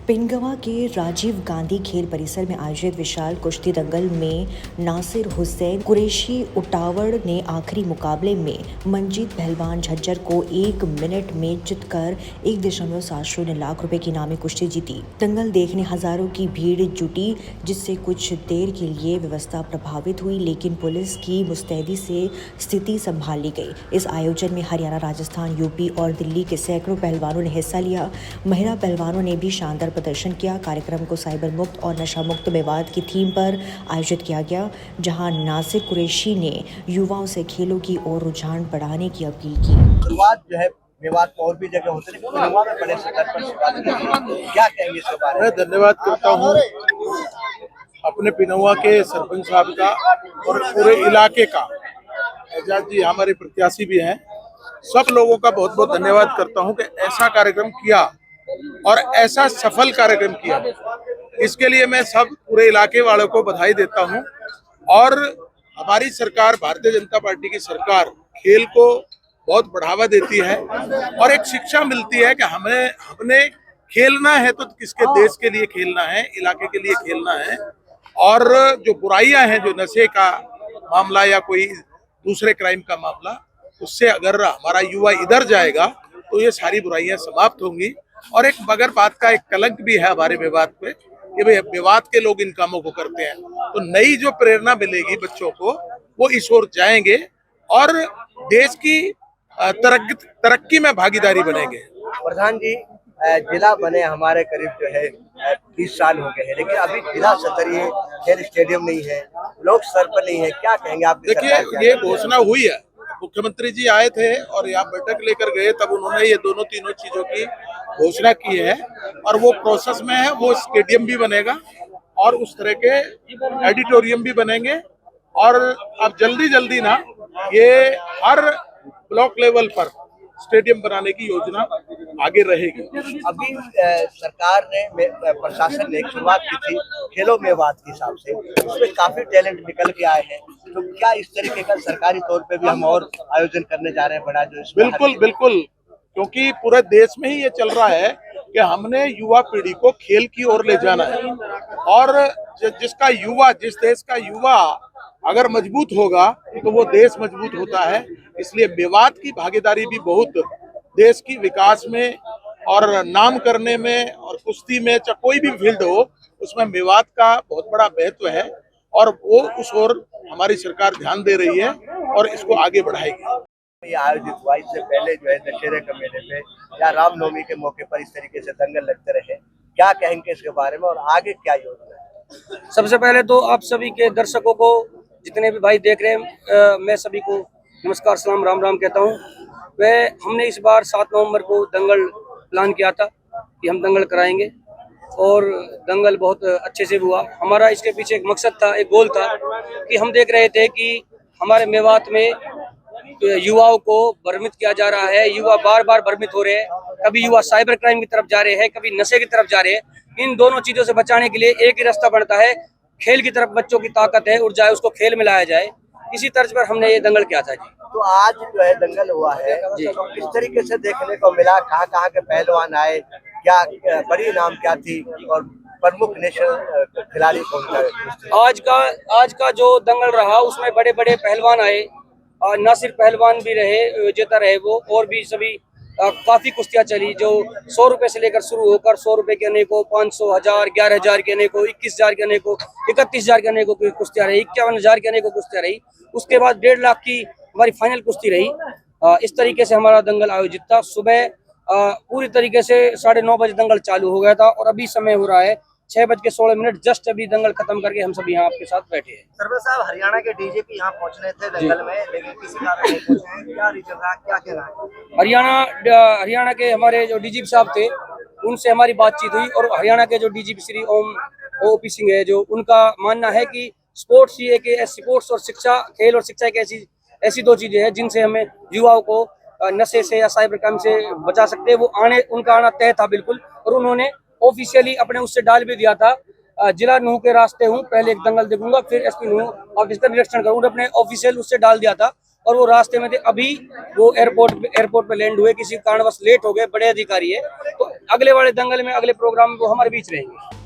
पिनगवा के राजीव गांधी खेल परिसर में आयोजित विशाल कुश्ती दंगल में नासिर हुसैन कुरैशी उटावड़ ने आखिरी मुकाबले में मंजीत पहलवान झज्जर को 1 मिनट में जीतकर 1.70 लाख रुपए की इनामी कुश्ती जीती। दंगल देखने हजारों की भीड़ जुटी, जिससे कुछ देर के लिए व्यवस्था प्रभावित हुई, लेकिन पुलिस की मुस्तैदी से स्थिति संभाल ली गई। इस आयोजन में हरियाणा, राजस्थान, यूपी और दिल्ली के सैकड़ों पहलवानों ने हिस्सा लिया। महिला पहलवानों ने भी शानदार प्रदर्शन किया। कार्यक्रम को साइबर मुक्त और नशा मुक्त मेवात की थीम पर आयोजित किया गया, जहां नासिर कुरैशी ने युवाओं से खेलों की ओर रुझान बढ़ाने की अपील की। शुरुआत जो है मेवात में और भी जगह होती है, लेकिन पिनगवा में बड़े स्तर पर शुरुआत की है। क्या कहेंगे इसके बारे में? मैं धन्यवाद करता हूँ अपने पिनगवा के सरपंच साहब का और पूरे इलाके का। एजाज जी हमारे प्रत्याशी भी हैं। सब लोगों का बहुत बहुत धन्यवाद करता हूँ कि ऐसा कार्यक्रम किया और ऐसा सफल कार्यक्रम किया। इसके लिए मैं सब पूरे इलाके वालों को बधाई देता हूँ। और हमारी सरकार, भारतीय जनता पार्टी की सरकार, खेल को बहुत बढ़ावा देती है और एक शिक्षा मिलती है कि हमने खेलना है तो किसके देश के लिए खेलना है, इलाके के लिए खेलना है। और जो बुराइयां हैं, जो नशे का मामला या कोई दूसरे क्राइम का मामला, उससे अगर हमारा युवा इधर जाएगा तो ये सारी बुराइयां समाप्त होंगी। और एक मगर बात का एक कलंक भी है हमारे मेवात पे कि भाई मेवात के लोग इन कामों को करते हैं। तो नई जो प्रेरणा मिलेगी बच्चों को, वो इस ओर जाएंगे और देश की तरक्की में भागीदारी बनेंगे। प्रधान जी, जिला बने हमारे करीब जो है 20 साल हो गए हैं, लेकिन अभी जिला स्तरीय खेल स्टेडियम नहीं है, लोक स्तर पर नहीं है। क्या कहेंगे आप? देखिए, ये घोषणा हुई है, मुख्यमंत्री जी आए थे और यहाँ बैठक लेकर गए, तब उन्होंने ये दोनों तीनों चीजों की घोषणा की है और वो प्रोसेस में है। वो स्टेडियम भी बनेगा और उस तरह के एडिटोरियम भी बनेंगे। और अब जल्दी ना ये हर ब्लॉक लेवल पर स्टेडियम बनाने की योजना आगे रहेगी। अभी सरकार ने, प्रशासन ने एक शुरुआत की थी खेलो मेवात के हिसाब से, उसमें काफी टैलेंट निकल के आए हैं। तो क्या इस तरीके का सरकारी तौर पे भी हम और आयोजन करने जा रहे हैं बड़ा, जो बिल्कुल, क्योंकि पूरे देश में ही ये चल रहा है कि हमने युवा पीढ़ी को खेल की ओर ले जाना है। और जिस देश का युवा अगर मजबूत होगा तो वो देश मजबूत होता है। इसलिए मेवात की भागीदारी भी बहुत देश की विकास में और नाम करने में और कुश्ती में, चाहे कोई भी फील्ड हो, उसमें मेवात का बहुत बड़ा महत्व है और वो उस ओर हमारी सरकार ध्यान दे रही है और इसको आगे बढ़ाएगी। ये आयोजित हुआ, इससे पहले जो है दशहरे के मेले पे या रामनवमी के मौके पर इस तरीके से दंगल लगते रहे। क्या कहेंगे इसके बारे में और आगे क्या योजना है? सबसे पहले तो आप सभी के दर्शकों को, जितने भी भाई देख रहे हैं, मैं सभी को नमस्कार, सलाम, राम राम कहता हूँ। हमने इस बार 7 नवंबर को दंगल प्लान किया था कि हम दंगल कराएंगे और दंगल बहुत अच्छे से हुआ। हमारा इसके पीछे एक मकसद था, एक गोल था कि हम देख रहे थे कि हमारे मेवात में युवाओं को भ्रमित किया जा रहा है। युवा बार बार भ्रमित हो रहे हैं, कभी युवा साइबर क्राइम की तरफ जा रहे हैं, कभी नशे की तरफ जा रहे हैं। इन दोनों चीजों से बचाने के लिए एक ही रास्ता बनता है, खेल की तरफ बच्चों की ताकत है, ऊर्जा है, उसको खेल में लाया जाए। इसी तर्ज पर हमने ये दंगल किया था जी। तो आज जो है दंगल हुआ है, तो किस तरीके से देखने को मिला? कहाँ के पहलवान आए, क्या बड़ी नाम क्या थी और प्रमुख नेशनल खिलाड़ी कौन था? आज का जो दंगल रहा उसमें बड़े बड़े पहलवान आए, नासिर पहलवान भी रहे, विजेता रहे वो, और भी सभी काफी कुश्तियां चली, जो 100 रुपए से लेकर शुरू होकर 100 रुपए के अने को, 500, 1000, 11,000 के अने को, 21,000 के अने को, 31,000 के अने को कुश्तियां रही, 51,000 के अने को कुश्तियां रही। उसके बाद 1.5 लाख की हमारी फाइनल कुश्ती रही। इस तरीके से हमारा दंगल आयोजित था। सुबह पूरी तरीके से 9:30 बजे दंगल चालू हो गया था और अभी समय हो रहा है 6:16। जस्ट अभी दंगल खत्म करके हम सब यहाँ आपके साथ बैठे हैं। सरवर साहब, हरियाणा के डीजीपी यहाँ पहुँचने थे दंगल में, लेकिन किसी कारण नहीं पहुँचे हैं। क्या रीजन रहा, क्या कहना है? हरियाणा के हमारे जो डीजीपी साहब थे, उनसे हमारी बातचीत हुई और हरियाणा के जो डीजीपी श्री ओपी सिंह है, जो उनका मानना है कि स्पोर्ट्स और शिक्षा, खेल और शिक्षा एक ऐसी 2 चीजें हैं जिनसे हमें युवाओं को नशे से या साइबर क्राइम से बचा सकते हैं। उनका आना तय था बिल्कुल, और उन्होंने ऑफिशियली अपने उससे डाल भी दिया था, जिला नूह के रास्ते हूँ, पहले एक दंगल देखूंगा, फिर एसपी नूह ऑफिस का निरीक्षण करूंगा, अपने ऑफिशियल उससे डाल दिया था। और वो रास्ते में थे। अभी वो एयरपोर्ट पे लैंड हुए, किसी कारणवश लेट हो गए, बड़े अधिकारी है, तो अगले वाले दंगल में, अगले प्रोग्राम में वो हमारे बीच रहेंगे।